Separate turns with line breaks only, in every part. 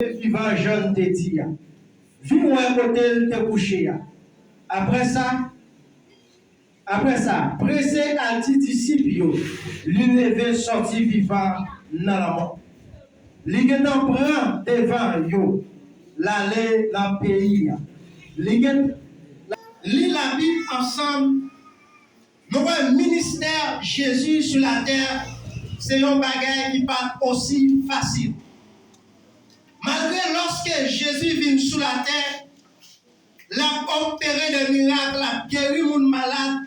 Vivant jeune te dit, vis-moi un côté te coucher. Après ça, pressé à ti disciples, l'univers sorti vivant dans la mort. L'igénan prend devant yo, l'aller dans le pays. Lis la Bible ensemble. Nous avons un ministère Jésus sur la terre, c'est un bagage qui pas aussi facile. Malgré lorsque Jésus vient sur la terre, l'a opéré des miracles, l'a guéri les malades,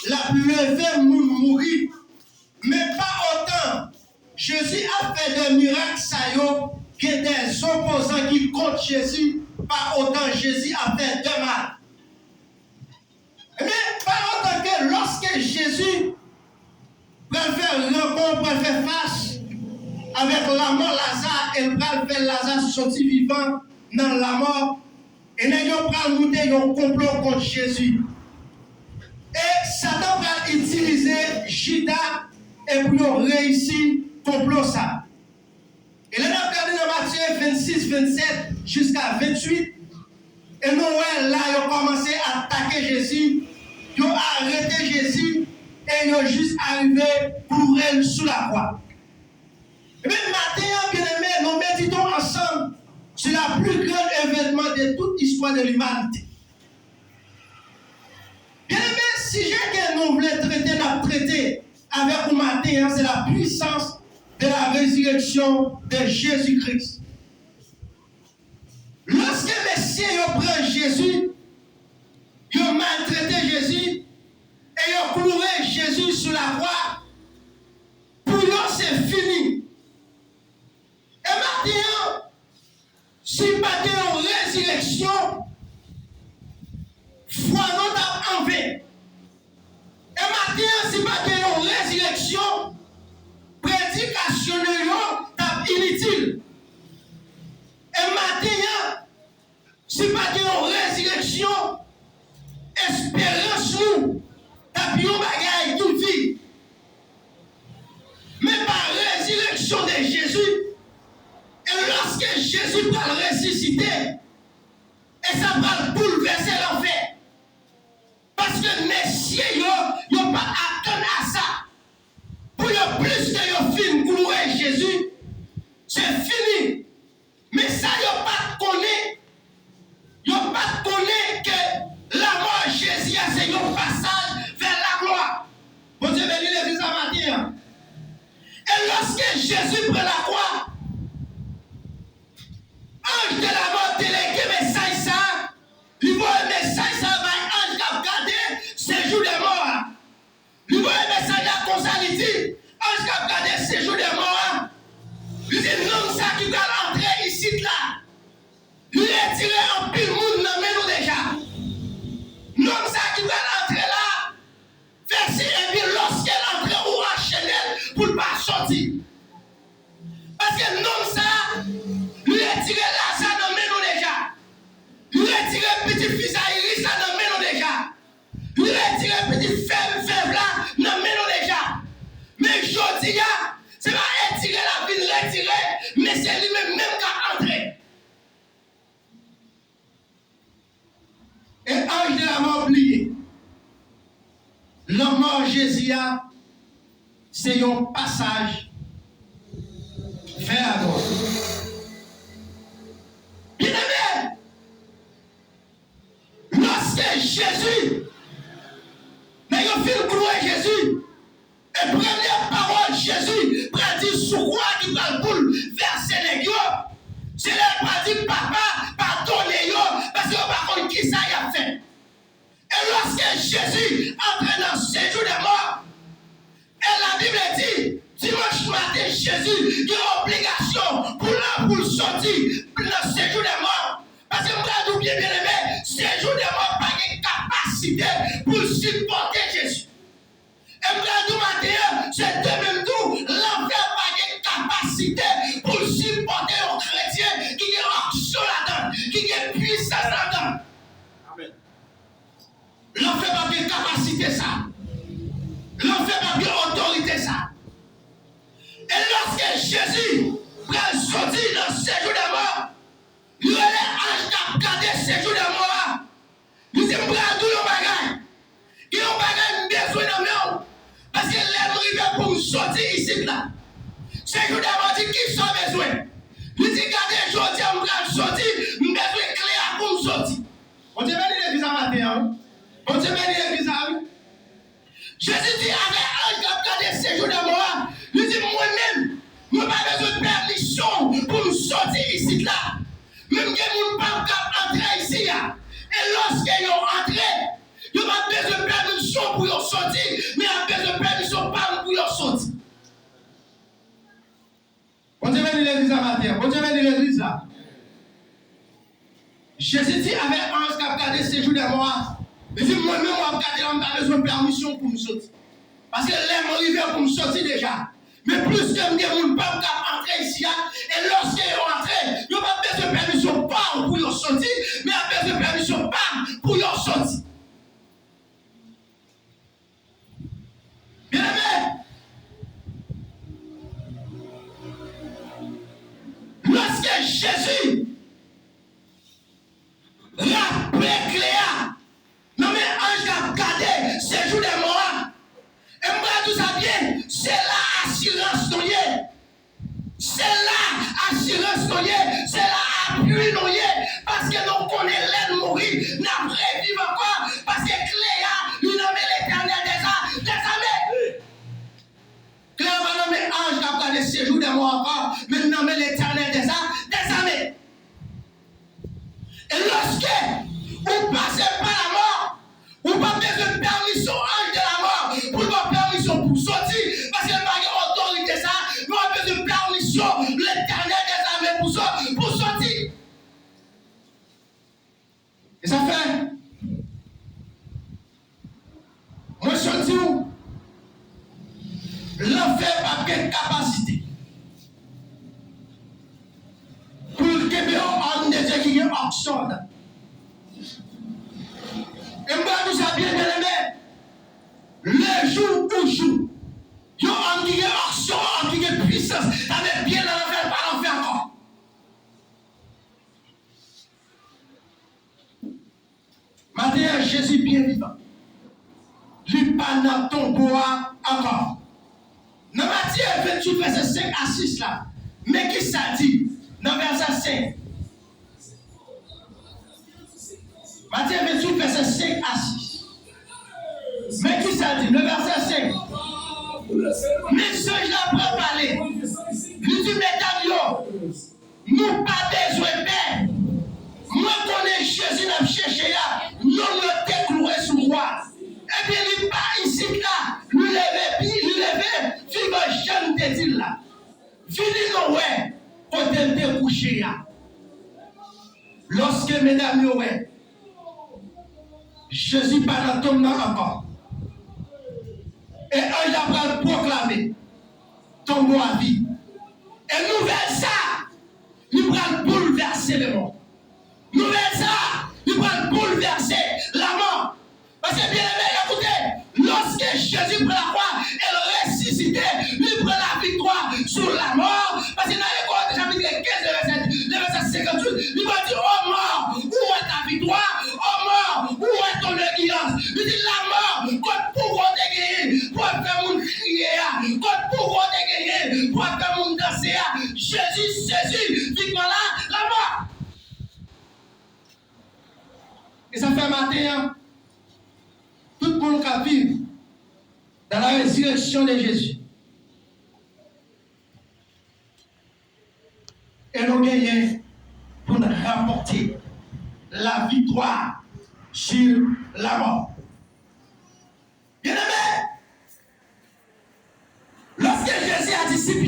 l'a levé les mourir. Mais pas autant. Jésus a fait des miracles, ça y est, des opposants qui contre Jésus, pas autant Jésus a fait de mal. Mais pas autant que lorsque Jésus préfère rencontre, préfère face avec la mort Lazare, et va faire Lazare sortir vivant dans la mort, et nous allons monter un complot contre Jésus. Et Satan va utiliser Judas et pour réussir le complot ça. Et là, on a regardé dans Matthieu 26, 27 jusqu'à 28. Et nous, là, ils ont commencé à attaquer Jésus. Ils ont arrêté Jésus. Et ils ont juste arrivé pour elle sous la croix. Et même matin, bien aimé, nous méditons ensemble sur la plus grande événement de toute l'histoire de l'humanité. Bien aimé, si j'ai que nous voulons traiter avec vous matin, c'est la puissance de la résurrection de Jésus-Christ. Lorsque Messie prend Jésus, il a maltraité Jésus et il a cloué Jésus sur la croix, pour eux c'est fini. Et maintenant, si pas de résurrection, foi nous en vain. Et maintenant, si pas de résurrection, prédication de l'homme est inutile. Et maintenant, si pas de résurrection, espérance nous, t'as bien bagaille toute vie. Mais par résurrection de Jésus, et lorsque Jésus va le ressusciter, et ça va bouleverser l'enfer. Parce que messieurs, ils n'ont pas attendu à ça. Pour le plus que ils finissent clouer Jésus, c'est fini. Mais ça, ils n'ont pas connu. Ils n'ont pas connu que la mort de Jésus, c'est un passage vers la gloire. Bon Dieu bénit l'église à matin. Et lorsque Jésus prend la croix, ange de la mort délégué message ça, il voit un message ça, ange qui a gardé séjour des morts. Il voit un message là comme ça, il dit, ange qui a gardé séjour des morts. Il dit, non, ça qui va entrer ici là. Il est tiré en pile monde dans nous déjà. Non, ça qui va entrer là. Verset et puis lorsqu'elle entre ou enchaîne pour ne pas sortir. Parce que non, ça, lui est tiré là, ça dans nous déjà. Lui est tiré petit fils à Iris, ça dans nous déjà. Lui est tiré petit faible là, dans nous déjà. Mais je dis, c'est pas étirer la vie, retirer, mais c'est lui-même qui a entré. Et ange de la mort oublié. La mort Jésus, c'est un passage vers la gloire. Bien aimé, lorsque Jésus, mais il fait clouer Jésus, et première parole Jésus, prédit sous quoi qui va le boule verser les gars. C'est là qu'il dit papa, pardonnez-yo, parce que par contre, qui ça y a fait? Et lorsque Jésus entre dans ce séjour de mort, et la Bible dit, dimanche matin, Jésus, il a obligation pour sortir dans ce séjour de mort. Parce que vous avez bien aimé, séjour de mort n'a pas de capacité pour supporter Jésus. Et vous matin, c'est de même tout, l'enfer n'a pas de capacité pour supporter un chrétien qui est action là-dedans, qui est puissant là-dedans. Amen. L'enfer n'a pas de capacité ça. L'enfer n'a pas de autorité ça. Et lorsque Jésus pral sorti dans ce séjour de mort. Il y a les anges qui ont gardé ce séjour de mort. Il dit, pral tout le bagage. Il y a un bagage besoin de moi. Parce que l'aime arrivé pour me sortir ici là. Séjour de mort dit qui sont besoin. Il dit, regardez, aujourd'hui, je vais sortir, je besoin de clé pour me sortir. On te bénit l'église à matin. On te bénit l'église à matin. Jésus dit, avec un qui a gardé ce séjour de mort, il dit, moi-même, je n'ai pas besoin de permission pour me sortir ici là. Même que je n'ai pas entrer ici. Et lorsque ils ont entré, ils n'ont pas besoin de permission pour y sortir, mais ils ont besoin de permission pour y sortir. On te bénit l'église à matin. On te bénit l'église là. Jésus dit, avec un qui a gardé ce séjour de mort, il dit, moi-même, je n'ai pas besoin de permission pour me sortir. Parce que l'aime arrivé pour me sortir déjà. Mais plus que je ne peux pas entrer ici, et lorsqu'ils sont entrés, ils n'ont pas besoin de permission pour y sortir, mais ils ont besoin de permission pour y sortir. Bien aimé, lorsque Jésus rappelait Cléa, non mais ange a gardé ces jours de mort, et moi tout ça bien, c'est là assurance noyée. C'est là assurance noyée. C'est là appui noyé. Parce que nous connaissons l'aide mourir. Nous revivons encore. Parce que Cléa, nous nommons l'éternel des armées. Cléa va nommer ange qui a gardé ces jours de mort encore. Mais nous nommons l'éternel des armées. Et lorsque vous passez par la mort, vous n'avez pas besoin de permission ange de la mort pour avoir permission pour sortir. Parce que pas autorité ça, vous avez besoin de permission l'éternel des armées pour sortir. Et ça fait. Moi je dis où l'enfer n'a pas de capacité. Pour que on ne dise qu'il y a une action. Et moi, nous avons bien aimé. Le jour où jour, il y a une action, une puissance. Avec bien dans l'enfer, pas l'enfer encore. Maintenant, Jésus bien vivant. Lui pas dans ton bois encore. Dans Matthieu 28, verset 5 à 6 là. Mais qui ça dit? Dans verset 5. Matthieu 28, verset 5 à 6. Mais qui ça dit? Le verset 5. Mais ce que je pas parler. Lui dit, mesdames, nous pas besoin de paix. Moi, connais Jésus, n'a cherché là. Nous le décloué sur moi. Et bien, il pas ici là. Lui lever, vivre jeune de dire là. Fini nous, ouais, pour te découcher là. Lorsque mesdames, ouais. Jésus pas dans ton nom encore. Et un a proclamé ton mot à vie. Et nouvelle ça, il va bouleverser le monde. Nouvelle ça, il va bouleverser la mort. Parce que bien aimé, écoutez, lorsque Jésus prend la croix, elle ressuscitait, il prend la victoire sur la mort. Parce que dans les chapitre 15, le verset 58, il va dire, oh mort, où est ta victoire? Oh mort, où est ton alliance? Il dit, la mort, quand pouvoir te gagner, pour faire mon crier, quand pouvoir te gagner, pour faire mon danser, Jésus saisit, victoire là, la mort. Et ça fait matin, tout le monde qui vit dans la résurrection de Jésus. Et nous gagnons pour nous rapporter la victoire sur la mort. Bien aimé, lorsque Jésus a disciple,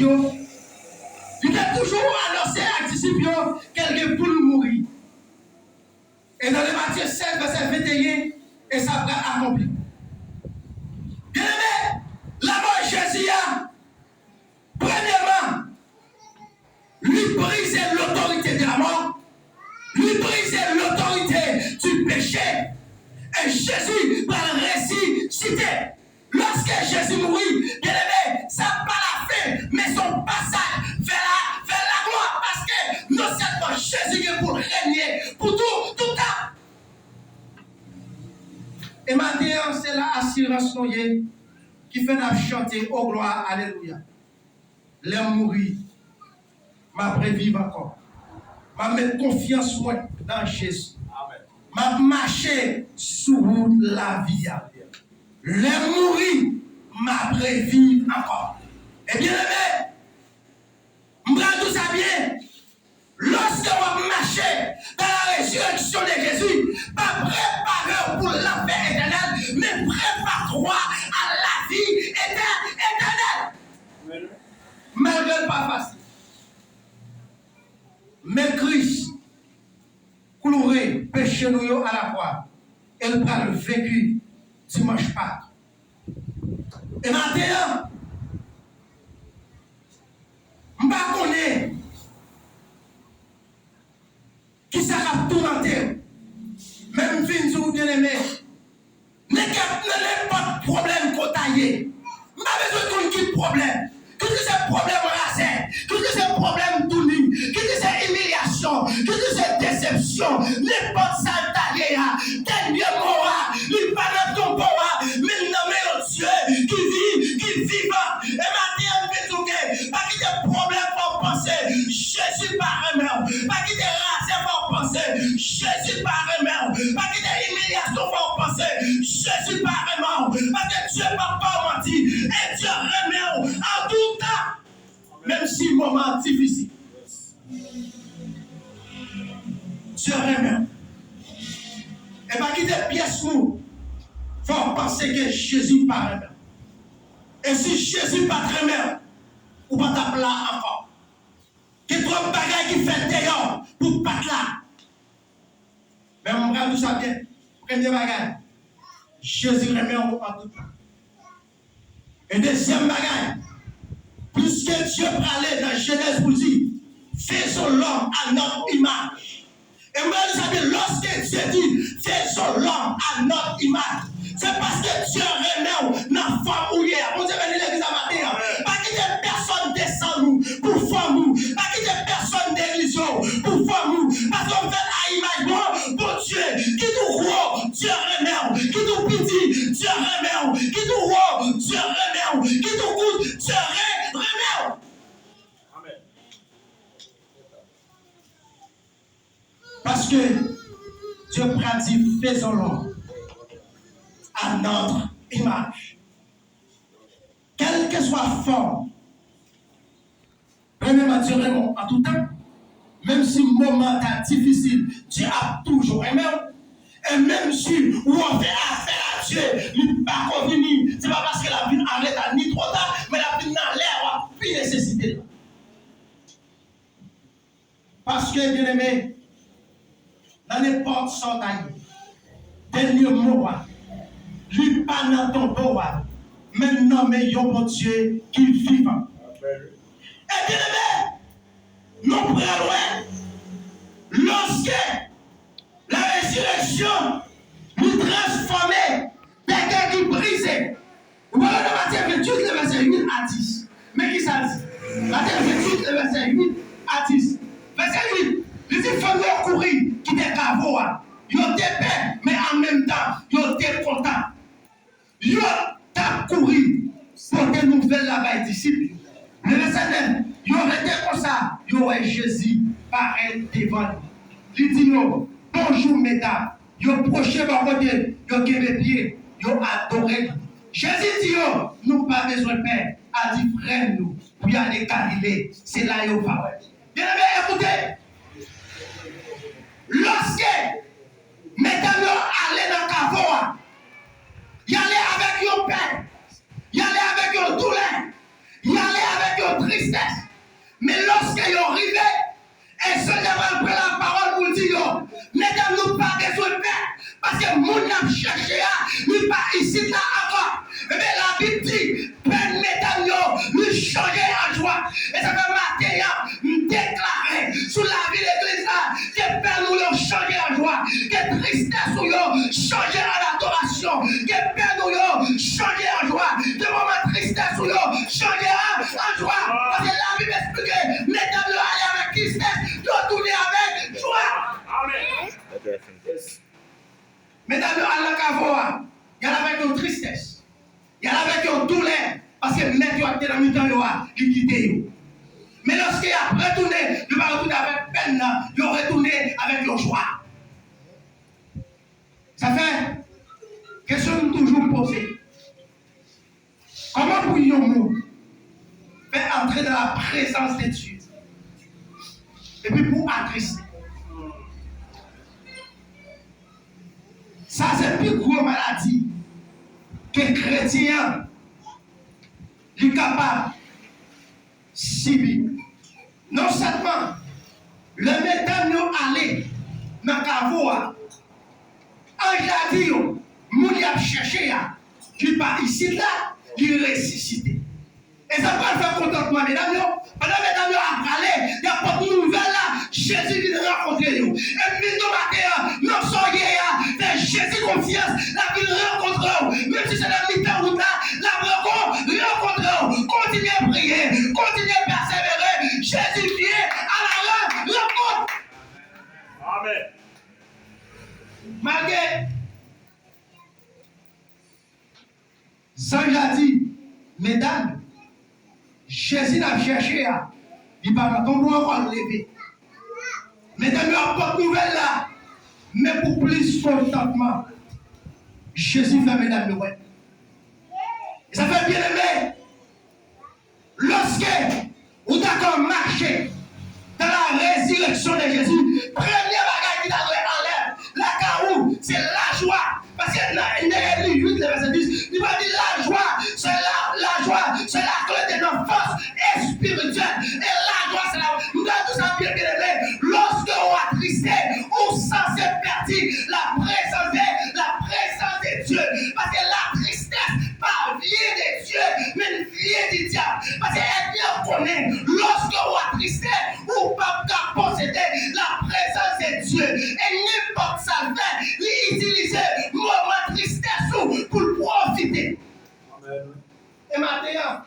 il a toujours annoncé à disciple quelqu'un pour mourir. Et dans le Matthieu 7, verset 21, et ça va accomplir. Bien aimé, la mort de Jésus, premièrement, lui briser l'autorité de la mort, lui briser l'autorité du péché. Et Jésus, par le récit cité, lorsque Jésus mourit, bien aimé, ça pas la fin, mais son passage vers assurance qui fait nous chanter au gloire, alléluia. L'aime mourir, m'a prévivre encore. M'a mettre confiance moi dans Jésus. M'a marcher sur la vie. L'aime mourir, m'a prévivre encore. Et bien aimé, m'prend tout ça bien. Lorsque vous marchez dans la résurrection de Jésus, pas préparer pour la paix éternelle, mais prépare-toi à la vie éternelle. Malgré pas facile. Mais Christ, cloué, péché nous à la croix, elle a vécu dimanche Pâques. Et maintenant, je ne connais pas qui ça a tourmenté. Même Vinzou bien aimé. N'est pas de problème qu'on taille. Je n'ai pas besoin de qui problème. Qu'est-ce que c'est problème racine? Qu'est-ce que c'est problème tourning? Qu'est-ce que c'est humiliation? Qu'est-ce que c'est déception? N'importe ça taillé. Tel Dieu mourra. Il parle de ton pouvoir. Mais nommé Dieu qui vivant. Et maintenant, Vinzou, pas qu'il y ait problème pour penser. Jésus par eux-mêmes. Pas qu'il y ait racine pour penser. Jésus par eux-mêmes. Pas qu'il y ait humiliation pour penser. Jésus par eux-mêmes. Parce que Dieu n'a pas menti. Et Dieu remet en tout temps. Même si le moment est difficile. Dieu remet. Et pas qu'il y ait pièces nous. Il faut penser que Jésus par eux-mêmes. Et si Jésus pas très bien, ou pas ta là encore. Il y a trop de bagages qui fait d'ailleurs pour pas là. Mais on regarde tout ça bien. Premier bagage. Jésus remet en tout temps. Et deuxième bagage. Puisque Dieu parlait dans Genèse pour dire, faisons l'homme à notre image. Et moi, vous savez, lorsque Dieu dit, faisons l'homme à notre image, c'est parce que Dieu remet dans la forme où il est. On dit, venez l'église à matin. Pas qu'il y ait personne descend nous pour former nous. Pas qu'il y ait personne dérision pour former nous. Parce qu'on fait à image, bon Dieu, qui nous gros, Dieu remet. Qui nous petit, Dieu remet. Qui nous gros, Dieu remet. Qui nous coûte, Dieu remet. Amen. Parce que Dieu pratique, faisons-le à notre image. Quelle que soit la forme, vraiment Dieu aime en tout temps, même si le moment est difficile, Dieu a toujours aimé. Et même si on fait affaire à Dieu, il n'est pas convenu. Ce n'est pas parce que la vie arrête à ni trop tard, mais la vie n'a l'air plus nécessité. Parce que, bien aimé, dans n'importe son taille, dernier mot, lui pas dans ton pouvoir, mais nommé mon Dieu qui vit. Et bien aimé, nous prenons loin, lorsque la résurrection nous transforme quelqu'un qui brisait. Vous voyez dans Matthieu 28, le verset 8 à 10. Mais qui ça dit? Matthieu 28, le verset 8 à 10. Verset 8, il dit, il faut courir, qui était cavo. Ils étaient peur, mais en même temps, ils étaient contents. Ils ont couru pour des nouvelles là-bas, disciples. Le verset 9, ils ont été comme ça, ils ont Jésus pareil devant nous. Il dit, bonjour mesdames, ils ont proché par côté, ils ont les pieds, ils ont adoré. Jésus dit, nous pas besoin de paix, a dit, frère nous, pour y aller Galilée, c'est là où va. Bien aimé, écoutez, lorsque mesdames allaient dans le cavoa, il allait avec une peine, il allait avec une douleur, il allait avec une tristesse. Mais lorsqu'ils sont arrivés, et seulement après la parole pour dire, mesdames, nous pas besoin de paix, parce que mon âme cherché, nous pas ici là encore. Mais la Bible dit, peine, mesdames, nous changer en joie. Et ça fait matin, nous déclarer sur la vie de l'église, que peine nous changer en joie, que tristesse nous changer en adoration, que peine nous changer en joie, que moment tristesse nous changer en joie. Parce que la Bible explique, mesdames, nous allons avec tristesse, nous tourner avec joie. Amen. Mesdames, à la cavoa, il y a avec une tristesse. Il y a avec une douleur. Parce que maintenant, il y a dans le temps, il quitté. Mais lorsqu'il a retourné, il va retourner avec peine, il va retourner avec la joie. Ça fait question toujours posée. Comment pourrions-nous faire entrer dans la présence de Dieu et puis pour attrister? Ça, c'est plus gros maladie que les chrétiens sont capables de subir. Non seulement le métal nous aller dans le caveau, en jardin, nous avons cherché, qui part ici là, qui ressuscite. Et ça va faire contentement, mesdames. Pendant que mesdames ont parlé, il y a pas de nouvelles là, Jésus vient rencontrer nous. Et puis nous matin, nous sommes là, Jésus confiance, la ville rencontre. Même si c'est la mi-temps là, la rencontre. Continuez à prier, continuez à persévérer. Jésus vient à la rencontre.
Amen.
Malgré Saint a dit, mesdames, Jésus n'a cherché à, il va tomber encore lever. Mesdames, il n'y a pas de nouvelles là, mais pour plus contentement, Jésus fait mesdames de ouais. Et ça fait bien aimé, lorsque vous d'accord marché dans la résurrection de Jésus, premier bagage qui t'a en l'air, la carou, c'est la joie. Parce qu'il y a 8, le verset 10, il va dire la joie, c'est la joie, c'est la clé de nos forces spirituelles. Et la joie, c'est la. Nous avons tout ça bien aimé. Lorsque on a attristé, on s'en s'est perdu la présence de Dieu. Parce que la tristesse, pas vient de Dieu, mais vient du diable. Parce qu'elle bien connaît, lorsque on a attristé, on ne peut pas posséder la présence de Dieu. Et n'importe ça fait, utiliser moment tristesse pour profiter.
Amen.
Et maintenant,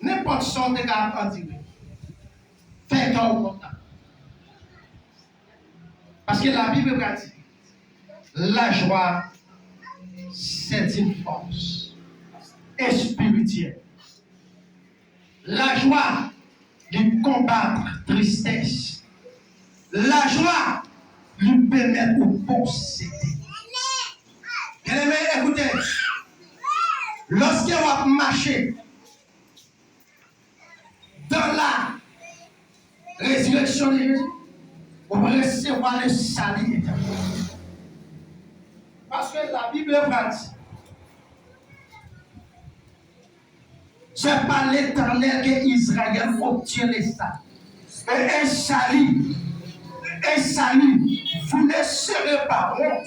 n'importe sorte de gars à dire, fais un contact. Parce que la Bible a dit, la joie, c'est une force spirituelle. La joie de combattre tristesse. La joie lui permet de posséder. Bien aimé, écoutez, lorsque vous marchez dans la résurrection de Jésus, vous recevoir le salut éternel. Parce que la Bible va dire, c'est par l'Éternel que Israël obtient les salut. Et un salut, vous ne serez pas honte.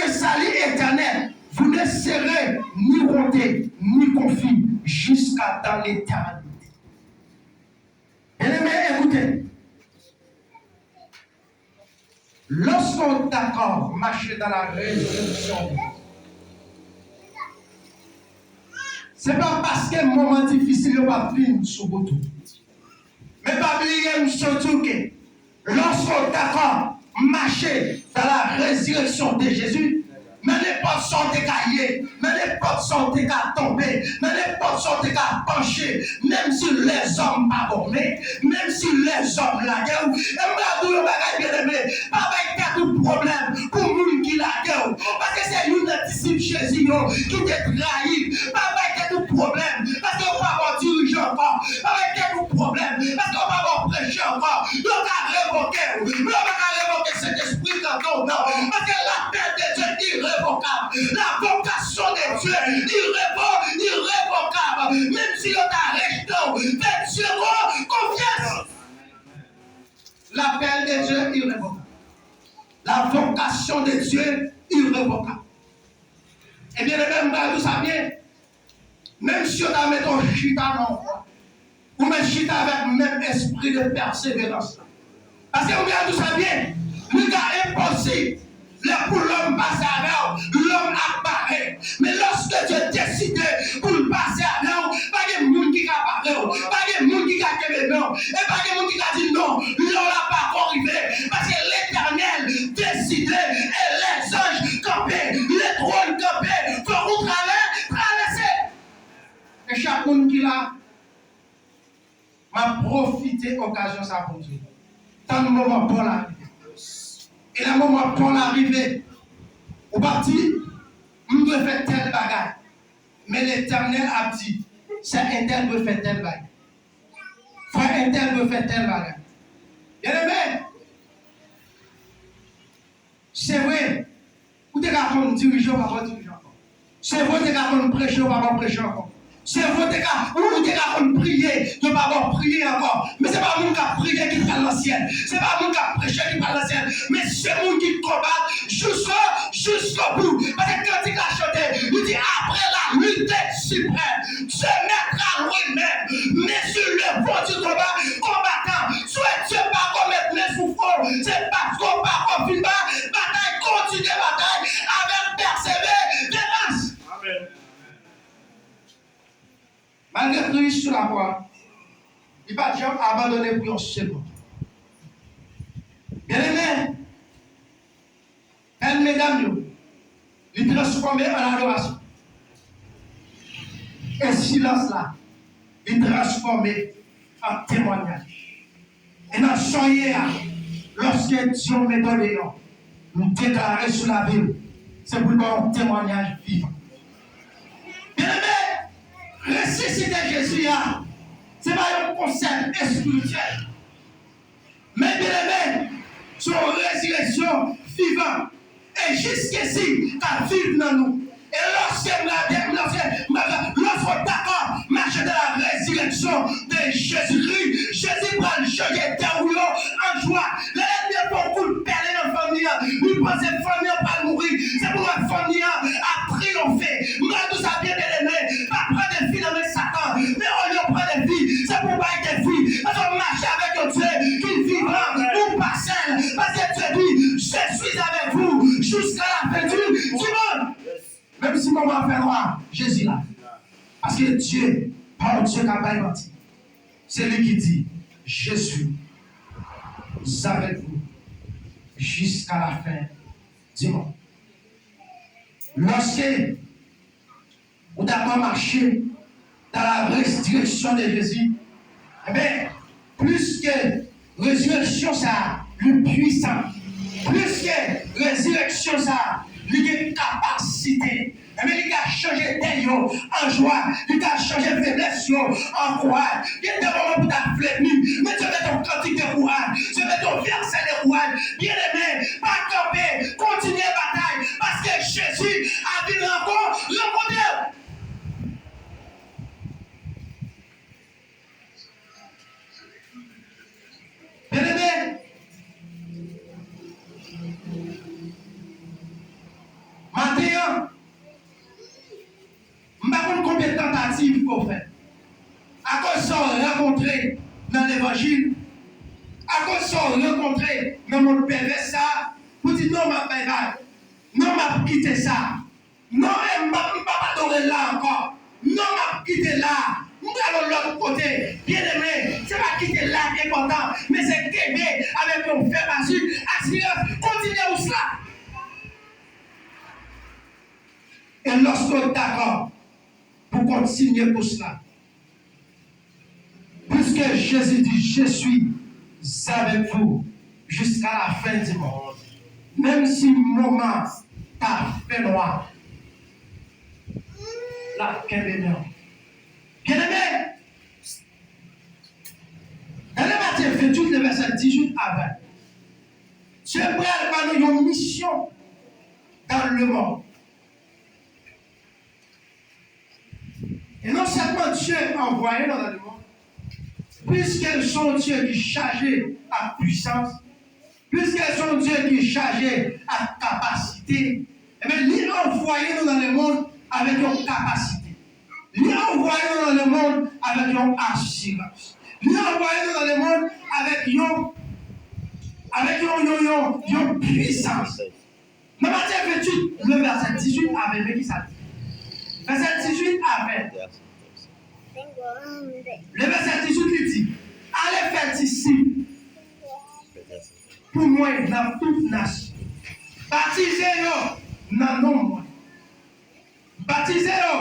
Un salut éternel, vous ne serez ni honté, ni confus, jusqu'à dans l'éternité. Bien-aimés, écoutez. Lorsqu'on est d'accord, marcher dans la résurrection, ce n'est pas parce qu'un moment difficile va venir sur votre tour. Mais pas oublier surtout que lorsqu'on est d'accord, marcher dans la résurrection de Jésus, mais n'importe sorte de cahier, mais n'importe sorte de tomber, mais n'importe sorte de pencher, même si les hommes abonnés, même si les hommes la gueule, et bien aimé, pas avec tout problème pour nous qui la gueule, parce que c'est une des disciples Jésus qui te trahit, pas avec tout problème, parce qu'on va avoir dirigé encore, pas avec tout problème, parce qu'on va avoir prêché encore, on va révoquer cet esprit quand on non, parce que la paix de Dieu est irrévocable, la vocation de Dieu irrévocable, même si on t'arrête, faites Dieu confiance. L'appel de Dieu irrévocable, la vocation de Dieu irrévocable. Et bien, le même vous savez, même si on a mis ton chita dans le ou même chita avec le même esprit de persévérance. Parce que vous savez, le gars est impossible. Pour l'homme passer avec l'homme apparaît. Mais lorsque tu es décidé pour passer avec pas de monde qui a parlé, pas de monde qui a dit non, et pas de monde qui a dit non, l'homme n'a pas arrivé. Parce que l'Éternel décidé et les anges profiter de l'occasion ça pour Dieu. Tant le moment pour l'arrivée. Et le moment pour l'arrivée, au parti, on doit faire tel bagage. Mais l'Éternel a dit, c'est un tel doit faire tel bagage. Frère un tel doit faire tel bagage. Bien aimé, c'est vrai, vous êtes capable de diriger, on va pas diriger encore. C'est vrai, vous êtes capable de prêcher, on va pas prêcher encore. C'est vrai, vous êtes capable de prier, de ne pas prier encore. Mais ce n'est pas mon qui a prié qui parle l'ancienne. Ce n'est pas mon qui a prêché qui parle l'ancienne. Mais c'est mon qui combat jusqu'au bout. Parce que quand il a chanté, il dit après la lutte suprême, Dieu mettra lui-même. Mais sur le fond du combat, combattant, soit Dieu pas commettre mes souffrances, c'est parce qu'on va confiner bataille, continue bataille avec persévérance. Amen. Malgré Christ sur la croix, il va jamais abandonner pour un seul moment. Bien aimé, mesdames, il transforme en adoration. Et silence là, il transforme en témoignage. Et dans ce soyez, lorsque Dieu met dans les noms, nous déclarer sur la ville, c'est pour un témoignage vivant. Bien aimé, ressusciter Jésus, ce n'est pas un concept spirituel. Mais bien aimé, son résurrection vivante. Et jusqu'ici, ta vie dans nous. Et lorsque lorsqu'on d'accord, marcher dans la résurrection de Jésus-Christ, Jésus va le changer d'eau en joie. L'ennemi a beaucoup de perles dans la famille. Il pense que la famille va mourir. C'est pour la famille à triompher. Moi, tout ça bien aimé. Pas prendre des filles avec Satan. Mais on lui prend des filles. C'est pour pas être des filles. Parce qu'on marche avec un Dieu qui vivra ou pas seul. Parce que Dieu dit, je suis avec vous jusqu'à la fin du monde. Même si maman fait noir, Jésus là. Parce que Dieu, par Dieu qui a pas menti. C'est lui qui dit, je suis avec vous jusqu'à la fin du monde. Lorsque vous avez marché dans la restriction de Jésus, eh bien, plus que résurrection ça, le puissant, plus que résurrection ça, il a une capacité. Mais il a changé d'ailleurs en joie. Il a changé faiblesse en courage. Il y a des moments pour ta flémie. Mais tu mets ton cantique de courage. Tu mets ton verset de courage. Bien aimé, pas camper. Continuez la bataille. Parce que Jésus a vu encore rencontrer. Bien aimé. Maintenant, je ne sais pas combien de tentatives il faut faire. À cause de ça, rencontrer dans l'évangile, à cause de ça, rencontrer dans mon pervers ça, pour dire non, ma belle, non, ma quitter ça, non, je ne vais pas adorer là encore, non, ma quitter là, nous allons de l'autre côté. Bien aimé, ce n'est pas quitter là qui est important, mais c'est qu'aimer avec mon frère Masu, assurance, continuez où cela. Et lorsqu'on est d'accord pour continuer pour cela, puisque Jésus dit, je suis avec vous jusqu'à la fin du monde, même si le moment t'a fait noir, la bien aimé, dans le Matthieu 28, le verset 18 à 20, Dieu prend une mission dans le monde. Et non seulement Dieu a envoyé dans le monde, puisqu'elles sont Dieu qui est chargé à puissance, puisqu'elles sont Dieu qui est chargé à capacité, et bien, il a envoyé dans le monde avec une capacité. Il a envoyé dans le monde avec une assurance. Il a envoyé dans le monde avec une puissance. Dans Matthieu 28, le verset 18 à 20, qui ça dit? Verset 18 à 20. Le verset 18 il dit, allez faire disciples pour moi dans toute nation. Baptisez-le dans nos mois. Baptisez-le.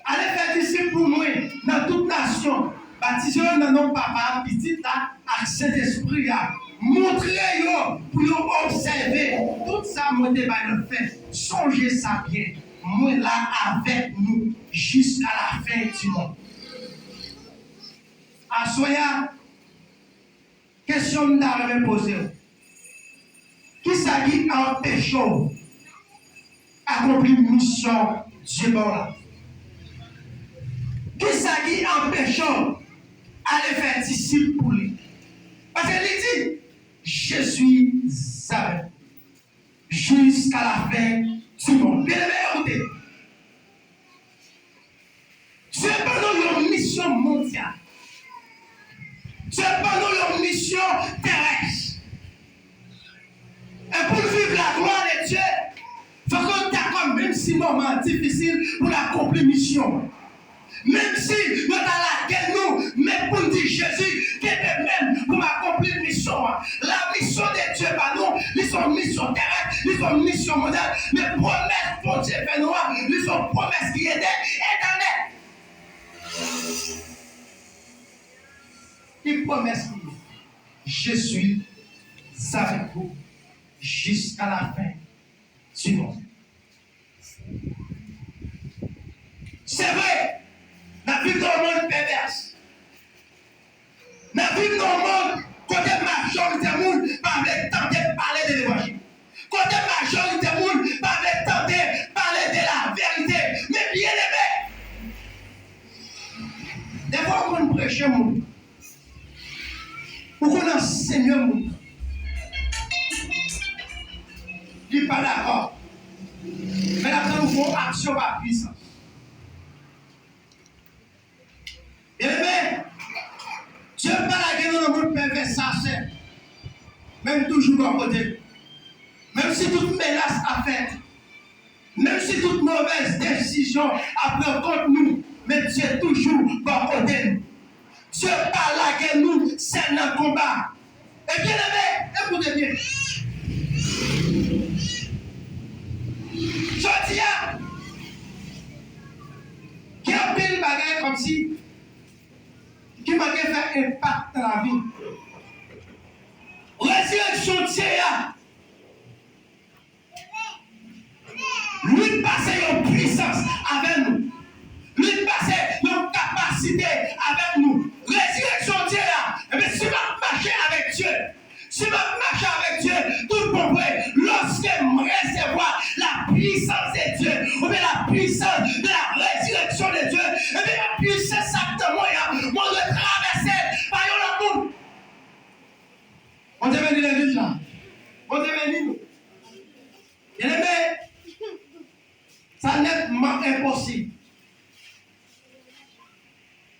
Allez faire disciples pour moi dans toute nation. baptisé dans le nom papa, petit là, avec cet esprit là. Montrez-yo pour yo observer. Tout ça, moi, je vais le faire. Songez ça bien. Moi, là, avec nous, jusqu'à la fin du monde. À Soya, question que je vais poser. Qui s'agit empêche accomplir une mission Dieu là? Qui s'agit empêche aller faire disciple pour lui? Parce qu'il dit, je suis avec vous jusqu'à la fin du monde. Bien aimé, écoutez. Dieu pas une mission mondiale. Dieu pas une mission terrestre. Et pour vivre la gloire de Dieu, il faut qu'on t'accorde, même si le moment difficile pour l'accomplir mission. Même si nous avons la guerre, nous, mais pour dire Jésus, qui est même pour accomplir la mission. La mission de Dieu, pas nous, ils sont mission terrestre, ils sont mission mondiale, mais promesse pour Dieu, nous, ils sont promesses qui étaient éternelles. Qui promesse je suis avec vous jusqu'à la fin du monde. C'est vrai, la vie dans le monde perverse. La vie dans le monde, côté majorité du monde, pas avec temps de parler de l'évangile. Côté majorité du monde, pas avec temps de parler de la vérité. Mais bien aimé, des fois qu'on prêche au monde, ou qu'on enseigne au monde, il n'est pas d'accord. Mais après, nous faisons action par puissance. Bien aimé, Dieu parle à quelqu'un dans le monde pervers, ça c'est. Même toujours à côté. Même si toute menace a fait, même si toute mauvaise décision a pris contre nous, mais Dieu est toujours à côté. Dieu parle à quelqu'un nous, c'est un combat. Et bien aimé, écoutez bien. Je dis, qu'il y a un pile de bagages comme si, qui m'a fait impact dans la vie. Résurrection de Dieu, lui passer une puissance avec nous. Lui passer une capacité avec nous. Résurrection de Dieu, mais si je marche avec Dieu, si je marche avec Dieu, tout le monde, lorsque je recevoir la puissance de Dieu, ou bien la puissance de la résurrection de Dieu, et bien la puissance exactement, moi je traverser par le monde. On devait dire l'église là. On devait dire nous. Bien aimé, ça n'est pas impossible.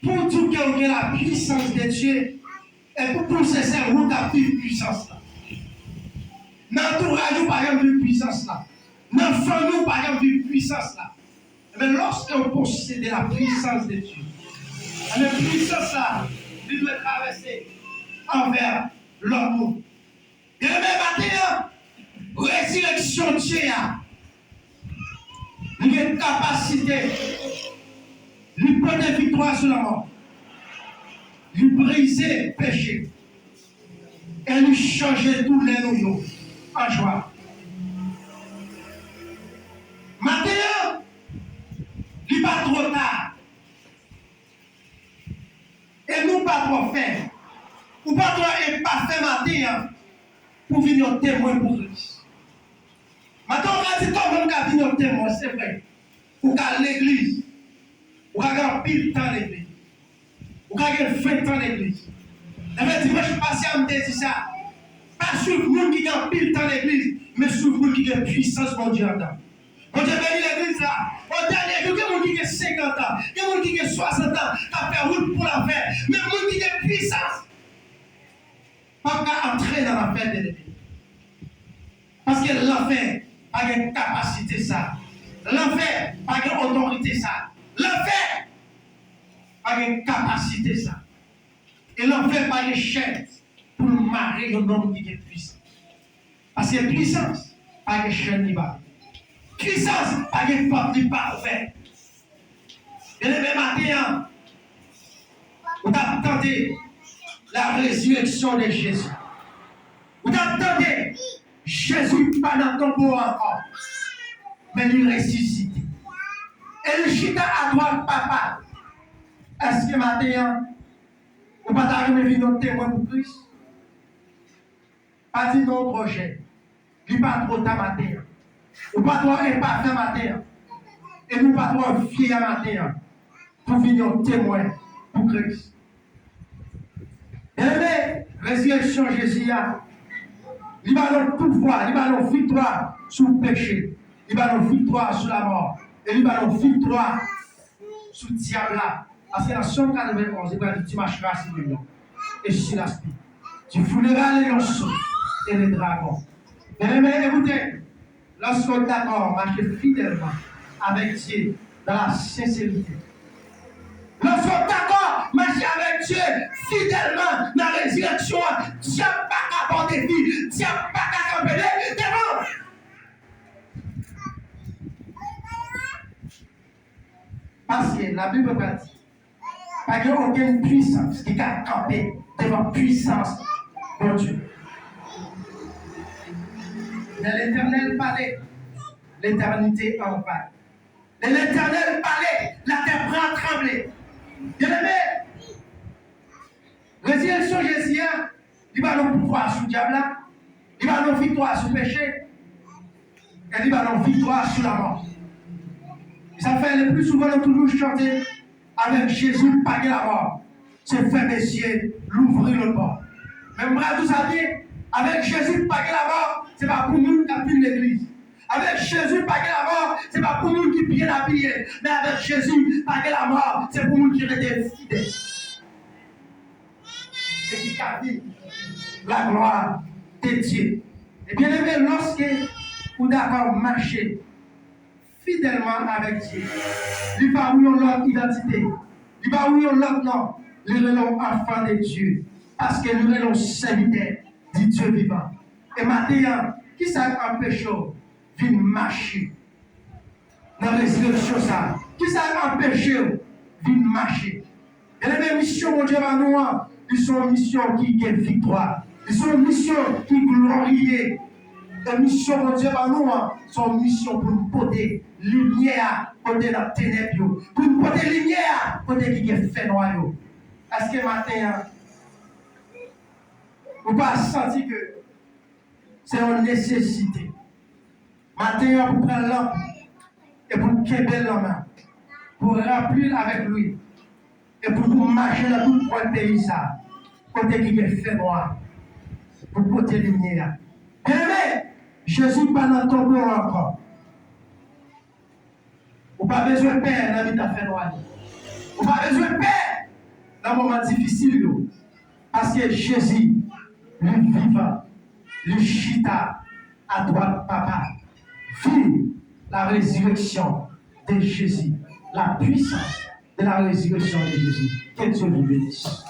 Pour tout que vous la puissance de Dieu, et pour pousser cette route à vivre puissance là. N'entourage-nous par exemple de puissance là. N'enfant-nous par exemple de puissance là. Mais lorsque vous possédez la puissance de Dieu, la puissance là, il doit traverser envers l'homme. Et le même matin, résurrection de Dieu, il y a une capacité, il prend des victoires sur la mort, il briser le péché, et il changer tous les noyaux en joie. Maintenant, il n'est pas trop tard. Et nous pas trop faire. Ou pas trop et pas faire matin pour venir témoin pour Christ. Maintenant, on va dire comment on va venir témoin, c'est vrai. Ou qu'à l'église, ou qu'à gagner pile temps l'église, ou qu'à gagner 20 ans l'église. Et bien, dimanche passé, on me dit ça. Pas sur le monde qui gagne pile temps l'église, mais sur le monde qui a puissance mondiale. Quand j'ai venu l'église là, au dernier, il y a des gens qui ont 50 ans, il y a des gens qui ont 60 ans, qui ont fait route pour la faire, mais il y a des gens qui ont puissance. Pas qu'à entrer dans la fête de l'ennemi. Parce que l'enfer a une capacité ça. L'enfer a une autorité ça. L'enfer a une capacité ça. Et l'enfer a une chaîne pour marier un homme qui est puissant. Parce que puissance, pas une chaîne ni bas. Puissance, pas une porte ni pas ouverte. Et le même matin, Vous attendez la résurrection de Jésus. Vous attendez Jésus pas dans le tombeau encore, mais il ressuscite. Et le chita à droite, papa. Est-ce que maintenant, vous ne pouvez pas arriver notre témoin pour Christ? Pas dit non projet. Il n'y a pas trop de matin. Vous ne pouvez pas impacter matin. Et nous ne pouvons pas fier à matin pour venir témoin pour Christ. Et résurrection Jésus, il va nous pouvoir, il va nous victoire sur le péché, il va nous victoire sur la mort, et il va nous victoire sur le diable. Parce que dans Somme 91, il va dire tu marcheras sur le lion et sur la spie. Tu fouleras les lionceaux et les dragons. Mais écoutez, lorsqu'on est d'accord, marcher fidèlement avec Dieu dans la sincérité. Lorsqu'on est d'accord, marcher avec Dieu fidèlement dans la résurrection, Dieu n'a pas qu'à porter vie, Dieu n'a pas qu'à camper devant. Parce que la Bible dit, pas qu'il n'y a aucune puissance qui a campé devant la puissance de Dieu. Dans l'éternel palais, l'éternité en vague. Dans l'éternel palais, la terre prend à trembler. Bien-aimé, résurrection Jésus, il va nous pouvoir sur le diable, il va nous victoire sur le péché, et il va nous victoire sur la mort. Et ça fait le plus souvent, nous toujours chanter avec Jésus, paguer la mort. C'est fait, messieurs, l'ouvrir le port. Mais moi, tout ça dit, avec Jésus, paguer la mort, ce n'est pas pour nous qui appuient l'église. Avec Jésus, paguer la mort, ce n'est pas pour nous qui bien habillés. Mais avec Jésus, paguer la mort, c'est pour nous qui restent fidèles. C'est qui a dit la gloire de Dieu. Et bien aimé, lorsque vous d'accord marcher fidèlement avec Dieu, il va où l'autre identité, il va où l'autre nom, il est enfant de Dieu, parce que nous sommes serviteurs du Dieu vivant. Et maintenant, qui ça empêche de marcher dans les résurrection ça? Qui ça empêche de marcher? Et les missions, mon Dieu, ils sont une mission qui gagne victoire. Ils sont une mission qui glorie. Les missions, mon Dieu, sont une mission pour nous porter lumière côté dans la ténèbres, pour nous porter lumière côté qui est fait noir. Est-ce que matin, vous ne pas sentir que c'est une nécessité? Matin, pour prendre l'homme et pour québer l'homme, pour remplir avec lui et pour nous marcher dans tout le pays, ça, côté qui est fait noir, pour porter lumière. Mais Jésus pas dans ton tombeau encore. Vous n'avez pas besoin de paix dans la vie de fait noir. Vous n'avez pas besoin de paix dans le moment difficile. Parce que Jésus, le vivant, le chita à droite papa, vit la résurrection de Jésus, la puissance de la résurrection de Jésus. Que Dieu vous bénisse.